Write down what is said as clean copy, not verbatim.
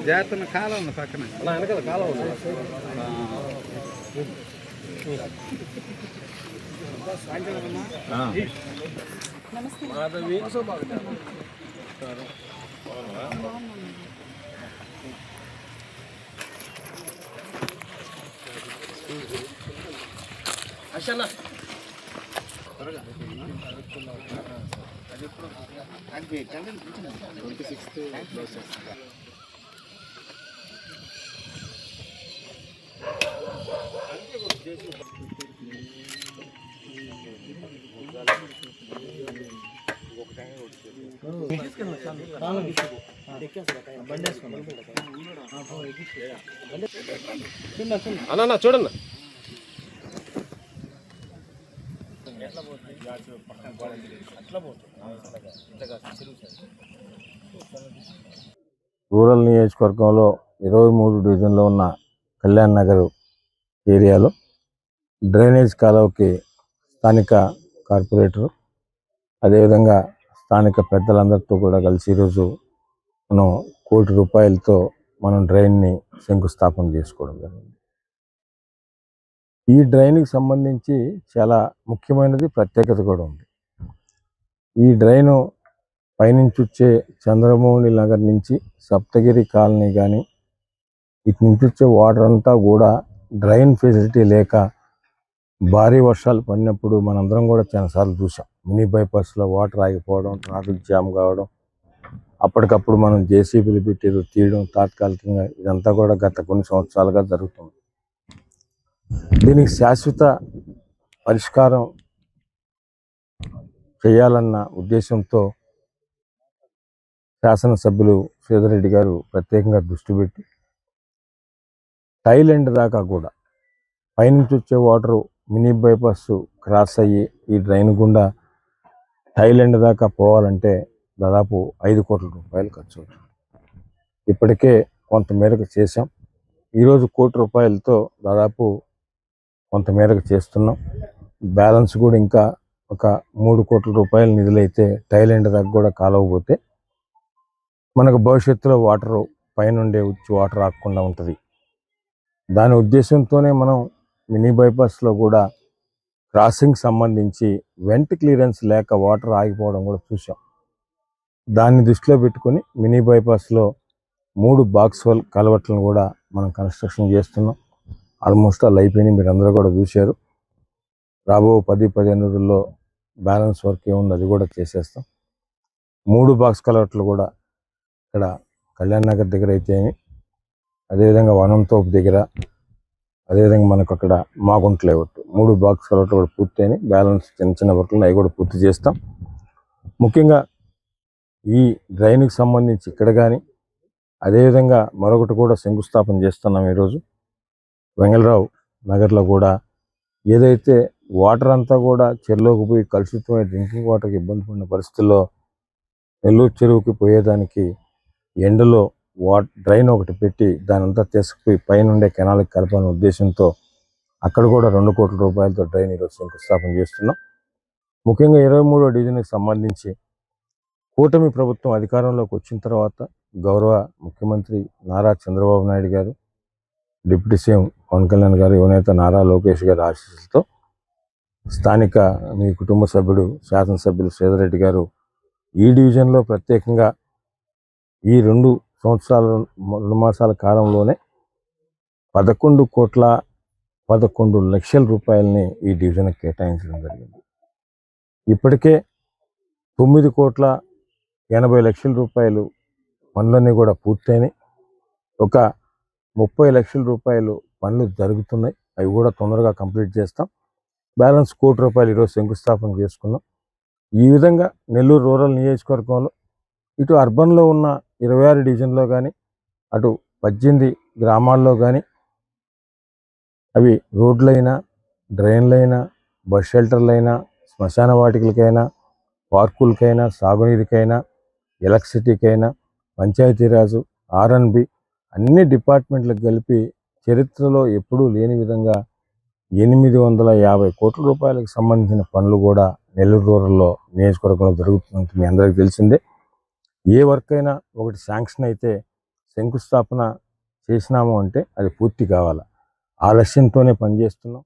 జాగ్రత్త కాలం ఉంది పక్కన వెనకాల కాలం ఉంది. అన్న చూడన్న రూరల్ నియోజకవర్గంలో 23 డివిజన్లో ఉన్న కళ్యాణ్ నగర్ ఏరియాలో డ్రైనేజ్ కాలువకి స్థానిక కార్పొరేటర్ అదేవిధంగా స్థానిక పెద్దలందరితో కూడా కలిసి ఈరోజు మనం 1 కోటి రూపాయలతో మనం డ్రైన్ని శంకుస్థాపన చేసుకోవడం జరిగింది. ఈ డ్రైన్కి సంబంధించి చాలా ముఖ్యమైనది ప్రత్యేకత కూడా ఉంది. ఈ డ్రైను పైనుంచి వచ్చే చంద్రమౌళి నగర్ నుంచి సప్తగిరి కాలనీ కానీ ఇటు నుంచి వచ్చే వాటర్ అంతా కూడా డ్రైన్ ఫెసిలిటీ లేక భారీ వర్షాలు పడినప్పుడు మనందరం కూడా చాలాసార్లు చూసాం. మినీ బైపాస్లో వాటర్ ఆగిపోవడం, ట్రాఫిక్ జామ్ కావడం, అప్పటికప్పుడు మనం జేసీబీలు పెట్టి తీయడం తాత్కాలికంగా ఇదంతా కూడా గత కొన్ని సంవత్సరాలుగా జరుగుతుంది. దీనికి శాశ్వత పరిష్కారం చేయాలన్న ఉద్దేశంతో శాసనసభ్యులు శ్రీధర్ రెడ్డి గారు ప్రత్యేకంగా దృష్టి పెట్టి టైల్ ఎండ్ దాకా కూడా పైనుంచి వచ్చే వాటరు మినీ బైపాస్ క్రాస్ అయ్యి ఈ డ్రైన్ గుండా టైల్ ఎండ్ దాకా పోవాలంటే దాదాపు 5 కోట్ల రూపాయలు ఖర్చు అవుతుంది. ఇప్పటికే కొంతమేరకు చేశాం. ఈరోజు 1 కోటి రూపాయలతో దాదాపు కొంతమేరకు చేస్తున్నాం. బ్యాలెన్స్ కూడా ఇంకా ఒక 3 కోట్ల రూపాయల నిధులైతే టైల్ ఎండ్ దాకా కూడా కాలవపోతే మనకు భవిష్యత్తులో వాటర్ పైనుండే వచ్చి వాటర్ రాకుండా ఉంటుంది. దాని ఉద్దేశంతోనే మనం మినీ బైపాస్లో కూడా క్రాసింగ్ సంబంధించి వెంట్ క్లియరెన్స్ లేక వాటర్ ఆగిపోవడం కూడా చూసాం. దాన్ని దృష్టిలో పెట్టుకొని మినీ బైపాస్లో 3 బాక్స్ హోల్ కలవట్లను కూడా మనం కన్స్ట్రక్షన్ చేస్తున్నాం. ఆల్మోస్ట్ అలా అయిపోయినాయి, మీరు అందరూ కూడా చూశారు. రాబో 10-15 రోజుల్లో బ్యాలెన్స్ వర్క్ ఏముంది అది కూడా చేసేస్తాం. 3 బాక్స్ కలవట్లు కూడా ఇక్కడ కళ్యాణ్ నగర్ దగ్గర అయితేమి, అదేవిధంగా వనంతోపు దగ్గర, అదేవిధంగా మనకు అక్కడ మాగుంట లేఅవుట్ 3 బాక్స్ కలవట్లు కూడా పూర్తయినాయి. బ్యాలెన్స్ చిన్న చిన్న వర్క్లను అవి కూడా పూర్తి చేస్తాం. ముఖ్యంగా ఈ డ్రైన్కి సంబంధించి ఇక్కడ కానీ అదేవిధంగా మరొకటి కూడా శంకుస్థాపన చేస్తున్నాం. ఈరోజు వెంగళరావు నగర్లో కూడా ఏదైతే వాటర్ అంతా కూడా చెరువులోకి పోయి కలుషితమై డ్రింకింగ్ వాటర్కి ఇబ్బంది పడిన పరిస్థితుల్లో నెల్లూరు చెరువుకి పోయేదానికి ఎండలో డ్రైన్ ఒకటి పెట్టి దాని అంతా తీసుకుపోయి పైనుండే కెనాల్కి కలపాలనే ఉద్దేశంతో అక్కడ కూడా 2 కోట్ల రూపాయలతో డ్రైన్ ఈరోజు శంకుస్థాపన చేస్తున్నాం. ముఖ్యంగా 23వ డివిజన్కి సంబంధించి కూటమి ప్రభుత్వం అధికారంలోకి వచ్చిన తర్వాత గౌరవ ముఖ్యమంత్రి నారా చంద్రబాబు నాయుడు గారు, డిప్యూటీ సీఎం పవన్ కళ్యాణ్ గారు, యువనేత నారా లోకేష్ గారి ఆశీస్సులతో స్థానిక మీ కుటుంబ సభ్యుడు శాసనసభ్యులు శ్రీధర్ రెడ్డి గారు ఈ డివిజన్లో ప్రత్యేకంగా ఈ 2 మాసాల కాలంలోనే 11 లక్షల రూపాయలని ఈ డివిజన్కి కేటాయించడం జరిగింది. ఇప్పటికే 9,80 లక్షల రూపాయలు పనులన్నీ కూడా పూర్తయినాయి. ఒక 30 లక్షల రూపాయలు పనులు జరుగుతున్నాయి, అవి కూడా తొందరగా కంప్లీట్ చేస్తాం. బ్యాలెన్స్ 1 కోటి రూపాయలు ఈరోజు శంకుస్థాపన చేసుకున్నాం. ఈ విధంగా నెల్లూరు రూరల్ నియోజకవర్గంలో ఇటు అర్బన్లో ఉన్న 26 డివిజన్లో కానీ అటు 18 గ్రామాల్లో కానీ అవి రోడ్లైనా, డ్రైన్లైనా, బస్ షెల్టర్లైనా, శ్మశాన వాటికలకైనా, పార్కులకైనా, సాగునీరుకైనా, ఎలక్ట్రిసిటీకైనా, పంచాయతీరాజు, ఆర్ఎన్బి అన్ని డిపార్ట్మెంట్లకు కలిపి చరిత్రలో ఎప్పుడూ లేని విధంగా 850 కోట్ల రూపాయలకు సంబంధించిన పనులు కూడా నెల్లూరు రూరల్లో నియోజకవర్గంలో జరుగుతున్నట్టు మీ అందరికీ తెలిసిందే. ఏ వర్క్ అయినా ఒకటి శాంక్షన్ అయితే శంకుస్థాపన చేసినాము అంటే అది పూర్తి కావాలి. ఆ లక్ష్యంతోనే పనిచేస్తున్నాం.